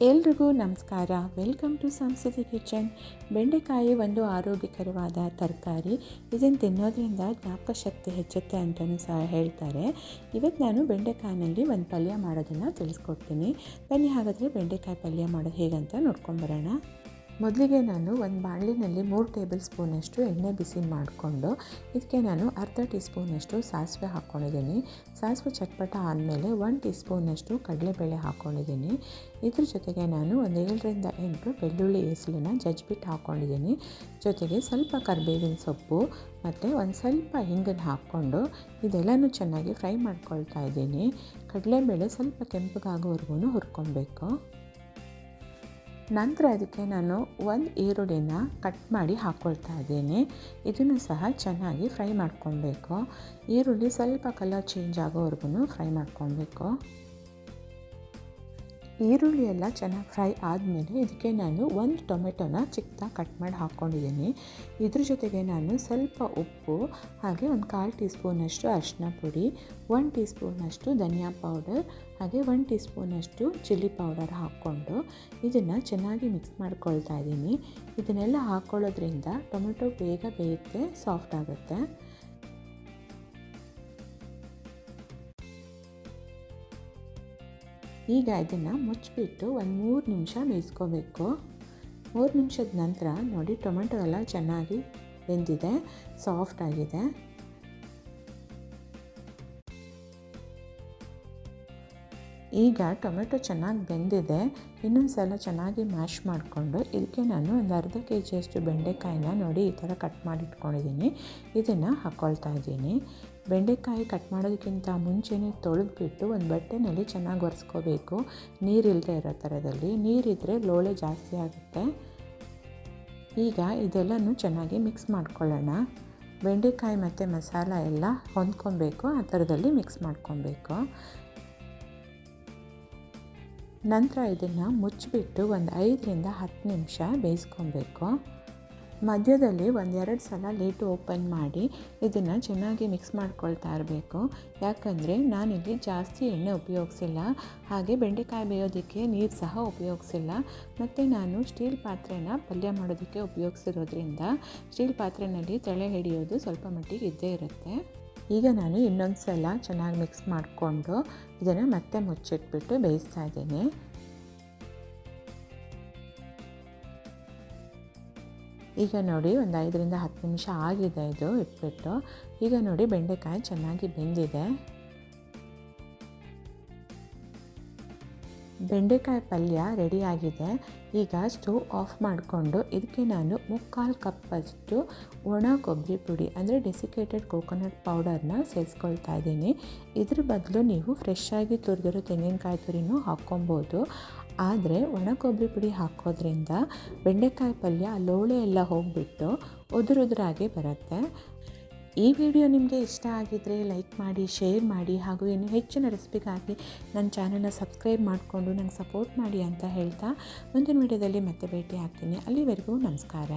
ಎಲ್ರಿಗೂ ನಮಸ್ಕಾರ. Welcome to ಸಂಸ್ಕೃತಿ ಕಿಚನ್. ಬೆಂಡೆಕಾಯಿ ಒಂದು ಆರೋಗ್ಯಕರವಾದ ತರಕಾರಿ. ಇದನ್ನು ತಿನ್ನೋದ್ರಿಂದ ಜ್ಞಾಪಕ ಶಕ್ತಿ ಹೆಚ್ಚುತ್ತೆ ಅಂತಲೂ ಸಹ ಹೇಳ್ತಾರೆ. ಇವತ್ತು ನಾನು ಬೆಂಡೆಕಾಯಿನಲ್ಲಿ ಒಂದು ಪಲ್ಯ ಮಾಡೋದನ್ನು ತಿಳಿಸ್ಕೊಡ್ತೀನಿ. ಬನ್ನಿ ಹಾಗಾದರೆ ಬೆಂಡೆಕಾಯಿ ಪಲ್ಯ ಮಾಡೋದು ಹೇಗಂತ ನೋಡ್ಕೊಂಬರೋಣ. ಮೊದಲಿಗೆ ನಾನು ಒಂದು ಬಾಣಲಿನಲ್ಲಿ 3 ಟೇಬಲ್ ಸ್ಪೂನಷ್ಟು ಎಣ್ಣೆ ಬಿಸಿ ಮಾಡಿಕೊಂಡು ಇದಕ್ಕೆ ನಾನು ಅರ್ಧ ಟೀ ಸ್ಪೂನಷ್ಟು ಸಾಸಿವೆ ಹಾಕ್ಕೊಂಡಿದ್ದೀನಿ. ಸಾಸಿವೆ ಚಟ್ಪಟ ಆದಮೇಲೆ 1 ಟೀ ಸ್ಪೂನಷ್ಟು ಕಡಲೆಬೇಳೆ ಹಾಕ್ಕೊಂಡಿದ್ದೀನಿ. ಇದ್ರ ಜೊತೆಗೆ ನಾನು ಒಂದು 7ರಿಂದ 8 ಬೆಳ್ಳುಳ್ಳಿ ಎಸಳನ್ನ ಜಜ್ಜಿಬಿಟ್ಟು ಹಾಕ್ಕೊಂಡಿದ್ದೀನಿ. ಜೊತೆಗೆ ಸ್ವಲ್ಪ ಕರಿಬೇವಿನ ಸೊಪ್ಪು ಮತ್ತು ಒಂದು ಸ್ವಲ್ಪ ಹಿಂಗನ್ನು ಹಾಕ್ಕೊಂಡು ಇದೆಲ್ಲನೂ ಚೆನ್ನಾಗಿ ಫ್ರೈ ಮಾಡ್ಕೊಳ್ತಾ ಇದ್ದೀನಿ. ಕಡಲೆಬೇಳೆ ಸ್ವಲ್ಪ ಕೆಂಪಗಾಗೋವರೆಗೂ ಹುರ್ಕೊಬೇಕು. ನಂತರ ಅದಕ್ಕೆ ನಾನು ಒಂದು ಈರುಳ್ಳಿನ ಕಟ್ ಮಾಡಿ ಹಾಕ್ಕೊಳ್ತಾ ಇದ್ದೀನಿ. ಇದನ್ನು ಸಹ ಚೆನ್ನಾಗಿ ಫ್ರೈ ಮಾಡ್ಕೊಬೇಕು. ಈರುಳ್ಳಿ ಸ್ವಲ್ಪ ಕಲರ್ ಚೇಂಜ್ ಆಗೋವರೆಗೂ ಫ್ರೈ ಮಾಡ್ಕೊಬೇಕು. ಈರುಳ್ಳಿ ಎಲ್ಲ ಚೆನ್ನಾಗಿ ಫ್ರೈ ಆದಮೇಲೆ ಇದಕ್ಕೆ ನಾನು ಒಂದು ಟೊಮೆಟೊನ ಚಿಕ್ಕದಾಗಿ ಕಟ್ ಮಾಡಿ ಹಾಕ್ಕೊಂಡಿದ್ದೀನಿ. ಇದ್ರ ಜೊತೆಗೆ ನಾನು ಸ್ವಲ್ಪ ಉಪ್ಪು ಹಾಗೆ ಒಂದು 1/4 ಟೀ ಸ್ಪೂನಷ್ಟು ಅರಿಶಿನ ಪುಡಿ, 1 ಟೀ ಸ್ಪೂನಷ್ಟು ಧನಿಯಾ ಪೌಡರ್ ಹಾಗೆ 1 ಟೀ ಸ್ಪೂನಷ್ಟು ಚಿಲ್ಲಿ ಪೌಡರ್ ಹಾಕ್ಕೊಂಡು ಇದನ್ನು ಚೆನ್ನಾಗಿ ಮಿಕ್ಸ್ ಮಾಡ್ಕೊಳ್ತಾ ಇದ್ದೀನಿ. ಇದನ್ನೆಲ್ಲ ಹಾಕ್ಕೊಳ್ಳೋದ್ರಿಂದ ಟೊಮೆಟೊ ಬೇಗ ಬೇಯುತ್ತೆ, ಸಾಫ್ಟ್ ಆಗುತ್ತೆ. ಈಗ ಇದನ್ನು ಮುಚ್ಚಿಬಿಟ್ಟು ಒಂದು 3 ನಿಮಿಷ ಬೇಯಿಸ್ಕೋಬೇಕು. 3 ನಿಮಿಷದ ನಂತರ ನೋಡಿ ಟೊಮೆಟೊ ಎಲ್ಲ ಚೆನ್ನಾಗಿ ಬೆಂದಿದೆ, ಸಾಫ್ಟ್ ಆಗಿದೆ. ಈಗ ಟೊಮೆಟೊ ಚೆನ್ನಾಗಿ ಬೆಂದಿದೆ. ಇನ್ನೊಂದು ಸಲ ಚೆನ್ನಾಗಿ ಮ್ಯಾಶ್ ಮಾಡಿಕೊಂಡು ಇದಕ್ಕೆ ನಾನು ಒಂದು ಅರ್ಧ ಕೆಜಿಯಷ್ಟು ಬೆಂಡೆಕಾಯಿನ ನೋಡಿ ಈ ಥರ ಕಟ್ ಮಾಡಿ ಇಟ್ಕೊಂಡಿದ್ದೀನಿ. ಇದನ್ನು ಹಾಕ್ಕೊಳ್ತಾ ಇದ್ದೀನಿ. ಬೆಂಡೆಕಾಯಿ ಕಟ್ ಮಾಡೋದಕ್ಕಿಂತ ಮುಂಚೆನೇ ತೊಳೆದ್ಬಿಟ್ಟು ಒಂದು ಬಟ್ಟೆನಲ್ಲಿ ಚೆನ್ನಾಗಿ ಒರೆಸ್ಕೋಬೇಕು, ನೀರಿಲ್ಲದೆ ಇರೋ ಥರದಲ್ಲಿ. ನೀರಿದ್ದರೆ ಲೋಳೆ ಜಾಸ್ತಿ ಆಗುತ್ತೆ. ಈಗ ಇದೆಲ್ಲನೂ ಚೆನ್ನಾಗಿ ಮಿಕ್ಸ್ ಮಾಡ್ಕೊಳ್ಳೋಣ. ಬೆಂಡೆಕಾಯಿ ಮತ್ತು ಮಸಾಲ ಎಲ್ಲ ಹೊಂದ್ಕೊಬೇಕು, ಆ ಥರದಲ್ಲಿ ಮಿಕ್ಸ್ ಮಾಡ್ಕೊಬೇಕು. ನಂತರ ಇದನ್ನು ಮುಚ್ಚಿಬಿಟ್ಟು ಒಂದು 5ರಿಂದ 10 ನಿಮಿಷ ಬೇಯಿಸ್ಕೊಬೇಕು. ಮಧ್ಯದಲ್ಲಿ 1-2 ಸಲ ಲೇಟು ಓಪನ್ ಮಾಡಿ ಇದನ್ನು ಚೆನ್ನಾಗಿ ಮಿಕ್ಸ್ ಮಾಡ್ಕೊಳ್ತಾ ಇರಬೇಕು. ಯಾಕಂದರೆ ನಾನಿಲ್ಲಿ ಜಾಸ್ತಿ ಎಣ್ಣೆ ಉಪಯೋಗಿಸಿಲ್ಲ, ಹಾಗೆ ಬೆಂಡೆಕಾಯಿ ಬೇಯೋದಕ್ಕೆ ನೀರು ಸಹ ಉಪಯೋಗಿಸಿಲ್ಲ. ಮತ್ತು ನಾನು ಸ್ಟೀಲ್ ಪಾತ್ರೆನ ಪಲ್ಯ ಮಾಡೋದಕ್ಕೆ ಉಪಯೋಗಿಸಿರೋದ್ರಿಂದ ಸ್ಟೀಲ್ ಪಾತ್ರೆಯಲ್ಲಿ ತಳೆ ಹಿಡಿಯೋದು ಸ್ವಲ್ಪ ಮಟ್ಟಿಗೆ ಇದ್ದೇ ಇರುತ್ತೆ. ಈಗ ನಾನು ಇನ್ನೊಂದು ಸಲ ಚೆನ್ನಾಗಿ ಮಿಕ್ಸ್ ಮಾಡಿಕೊಂಡು ಇದನ್ನು ಮತ್ತೆ ಮುಚ್ಚಿಟ್ಬಿಟ್ಟು ಬೇಯಿಸ್ತಾ ಇದ್ದೀನಿ. ಈಗ ನೋಡಿ ಒಂದು 5ರಿಂದ 10 ನಿಮಿಷ ಆಗಿದೆ ಇದು ಇಟ್ಬಿಟ್ಟು. ಈಗ ನೋಡಿ ಬೆಂಡೆಕಾಯಿ ಚೆನ್ನಾಗಿ ಬೆಂದಿದೆ. ಬೆಂಡೆಕಾಯಿ ಪಲ್ಯ ರೆಡಿಯಾಗಿದೆ. ಈಗ ಸ್ಟವ್ ಆಫ್ ಮಾಡಿಕೊಂಡು ಇದಕ್ಕೆ ನಾನು 3/4 ಕಪ್ಪಷ್ಟು ಒಣ ಕೊಬ್ಬರಿ ಪುಡಿ ಅಂದರೆ ಡೆಸಿಕೇಟೆಡ್ ಕೋಕೋನಟ್ ಪೌಡರ್ನ ಸೇರಿಸ್ಕೊಳ್ತಾ ಇದ್ದೀನಿ. ಇದ್ರ ಬದಲು ನೀವು ಫ್ರೆಶ್ ಆಗಿ ತುರಿದಿರೋ ತೆಂಗಿನಕಾಯಿ ತುರಿನೂ ಹಾಕ್ಕೊಬೋದು. ಆದರೆ ಒಣ ಕೊಬ್ಬರಿ ಪುಡಿ ಹಾಕೋದ್ರಿಂದ ಬೆಂಡೆಕಾಯಿ ಪಲ್ಯ ಲೋಳೆ ಎಲ್ಲ ಹೋಗಿಬಿಟ್ಟು ಉದುರಾಗಿ ಬರುತ್ತೆ. ಈ ವಿಡಿಯೋ ನಿಮಗೆ ಇಷ್ಟ ಆಗಿದ್ದರೆ ಲೈಕ್ ಮಾಡಿ, ಶೇರ್ ಮಾಡಿ ಹಾಗೂ ಇನ್ನು ಹೆಚ್ಚಿನ ರೆಸಿಪಿಗಾಗಿ ನನ್ನ ಚಾನಲ್ನ ಸಬ್ಸ್ಕ್ರೈಬ್ ಮಾಡಿಕೊಂಡು ನಂಗೆ ಸಪೋರ್ಟ್ ಮಾಡಿ ಅಂತ ಹೇಳ್ತಾ ಮುಂದಿನ ವಿಡಿಯೋದಲ್ಲಿ ಮತ್ತೆ ಭೇಟಿ ಆಗ್ತೀನಿ. ಅಲ್ಲಿವರೆಗೂ ನಮಸ್ಕಾರ.